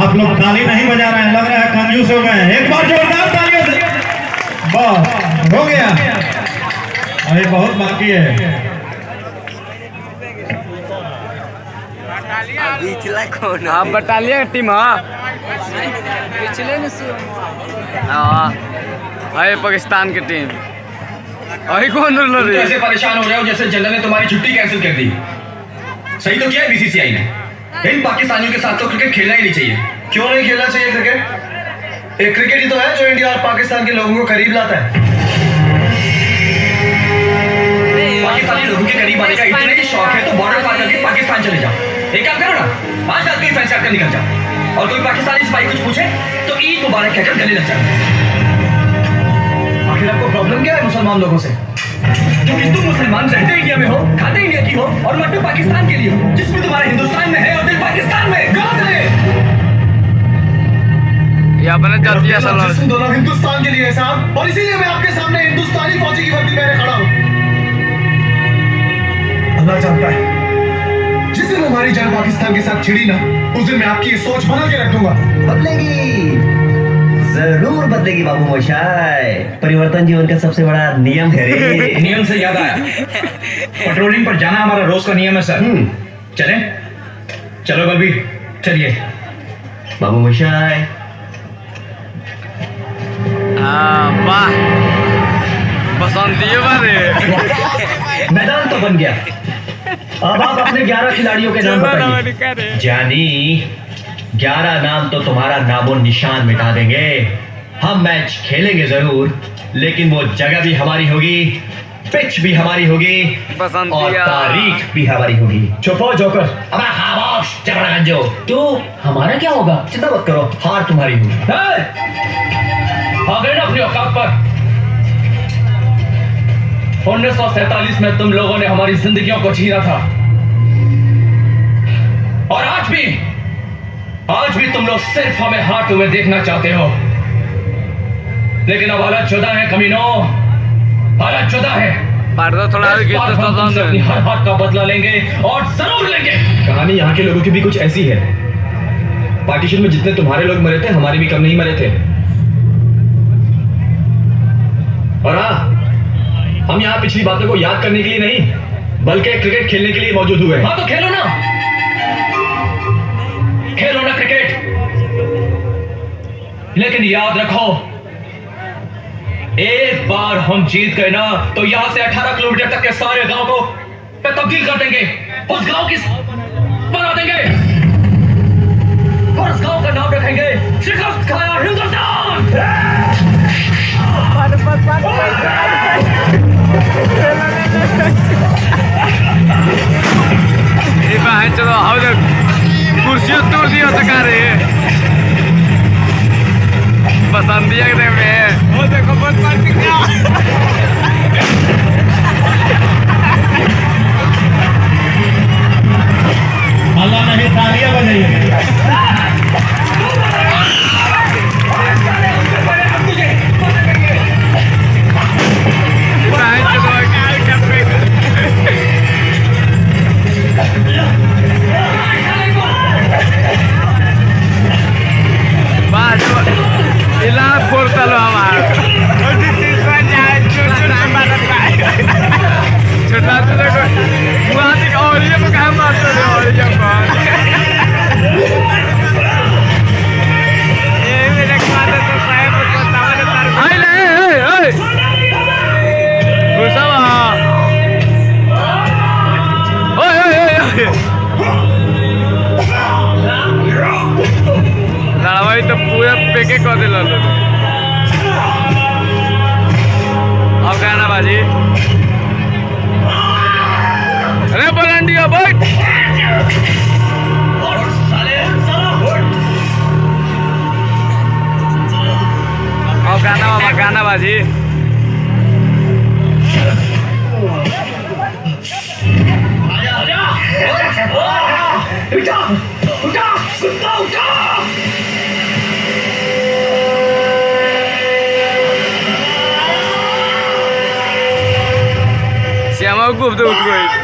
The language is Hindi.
आप लोग ताली नहीं बजा रहे हैं, लग रहा है कंजूस हो गए हैं। एक बार जोरदार तालियों से। बस हो गया, अभी बहुत बाकी है। आप बटालिया टीम पिछले है पाकिस्तान की टीम। अभी कौन रही ऐसे परेशान हो रहे हो जैसे जनरल ने तुम्हारी छुट्टी कैंसिल कर दी। सही तो किया है बीसीसीआई ने। इन पाकिस्तानियों के साथ तो क्रिकेट खेलना ही नहीं चाहिए। क्यों नहीं खेलना चाहिए क्रिकेट? एक क्रिकेट ही तो है जो इंडिया और पाकिस्तान के लोगों को करीब लाता है। पाकिस्तानी लोगों के करीब आने का इतना ही शौक है तो बॉर्डर पार करके पाकिस्तान चले जाओ। एक काम करो ना, आज रात को ही फैसला कर निकल जाओ और कोई पाकिस्तानी सिपाही कुछ पूछे तो ईद मुबारक कहकर गले लग जाओ। आखिर आपको प्रॉब्लम क्या है मुसलमान लोगों से? क्योंकि तुम मुसलमान रहते इंडिया में हो, खाते इंडिया की हो और मरते पाकिस्तान के लिए हो, जिसमें तुम्हारा हिंदुस्तान में है और दिल पाकिस्तान में। गलत है ये अपने जातीय जिस्म दोनों हिंदुस्तान के लिए है साहब, और इसीलिए मैं आपके सामने हिंदुस्तानी फौजी की वर्दी पहने खड़ा हूँ। अल्लाह जानता है जिस दिन हमारी जान पाकिस्तान के साथ छिड़ी ना, उस दिन मैं आपकी ये सोच बदल के रख दूंगा। बदलेगी, जरूर बदलेगी बाबू मोशाय। परिवर्तन जीवन का सबसे बड़ा नियम है रे। नियम से याद आया, पेट्रोलिंग पर जाना हमारा रोज का नियम है सर। चलें? चलो बलबीर चलिए। बाबू मोशाय वाह बसंती बारे। मैदान तो बन गया, अब आप अपने 11 खिलाड़ियों के नाम बताइए। जानी 11 नाम तो तुम्हारा नामो निशान मिटा देंगे। हम मैच खेलेंगे जरूर, लेकिन वो जगह भी हमारी होगी, पिच भी हमारी होगी और तारीख भी हमारी होगी। चुप हो जोकर। हमारा खामोश चबड़ागंजो। तो हमारा क्या होगा? चिंता मत करो, हार तुम्हारी होगी। आ गए ना अपनी औकात पर। 1947 में तुम लोगों ने हमारी जिंदगियों को छीना था और आज भी तुम लोग सिर्फ हमें हारते हुए देखना चाहते हो। लेकिन अब हालत जुदा है कमीनों, हालत जुदा है। थोड़ा अपनी हर हार का बदला लेंगे और जरूर लेंगे। कहानी यहाँ के लोगों की भी कुछ ऐसी है। पार्टीशन में जितने तुम्हारे लोग मरे थे, हमारे भी कम नहीं मरे थे। और हाँ, हम यहाँ पिछली बातों को याद करने के लिए नहीं, बल्कि क्रिकेट खेलने के लिए मौजूद हुए हैं। हाँ तो खेलो ना क्रिकेट। लेकिन याद रखो, एक बार हम जीत गए ना तो यहां से 18 किलोमीटर तक के सारे गांव को तब्दील कर देंगे, उस गांव की बना देंगे और उस गांव का नाम रखेंगे शिकस्त खाया हिंदुस्तान। चलो कुर्सी तोड़ दिया सका रहे बसंतिया के में। वो देखो बसंती क्या अल्लाह नहीं तालियां बजाइए। लड़वाई तो पूरा पेके कर दिल। अब कहना बाजी अरे बोलंडिया बैठ। अब गाना बाजी श्यामा गुप्त उठ गई।